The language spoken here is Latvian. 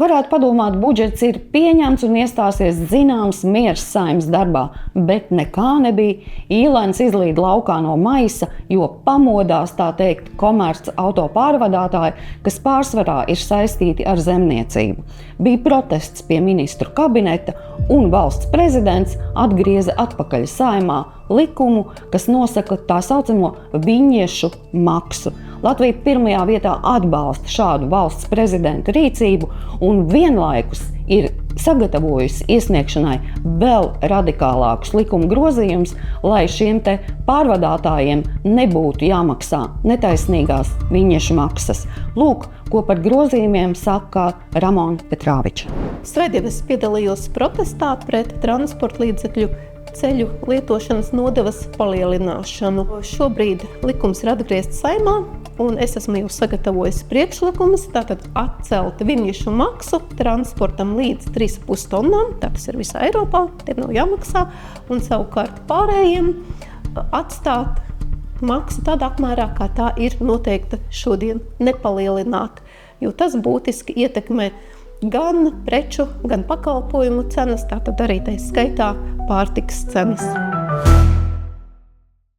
Varētu padomāt, budžets ir pieņemts un iestāsies zināms miers Saeimas darbā, bet nekā nebija. Īlens izlīd laukā no maisa, jo pamodās, tā teikt, komerc auto pārvadātāji, kas pārsvarā ir saistīti ar zemniecību. Bija protests pie ministru kabineta un valsts prezidents atgrieza atpakaļ Saeimā likumu, kas nosaka tā saucamo viņiešu maksu. Latvija pirmajā vietā atbalsta šādu valsts prezidenta rīcību un vienlaikus ir sagatavojusi iesniegšanai vēl radikālākus likuma grozījumus, lai šiem te pārvadātājiem nebūtu jāmaksā netaisnīgās viņiešu maksas. Lūk, ko par grozījumiem saka Ramona Petrāviča. Svētdien es piedalījos protestā pret transporta līdzekļu ceļu lietošanas nodevas palielināšanu. Šobrīd likums ir atgriezts Saeimā, un es esmu jau sagatavojis priekšlikumus, tātad atcelt viņiešu maksu transportam līdz 3,5 tonnām, tas ir visā Eiropā, tie nav jāmaksā, un savukārt pārējiem atstāt maksu tādā apmērā, kā tā ir noteikta šodien, nepalielināt, jo tas būtiski ietekmē gan preču, gan pakalpojumu cenas, tātad arī tai skaitā pārtikas cenas.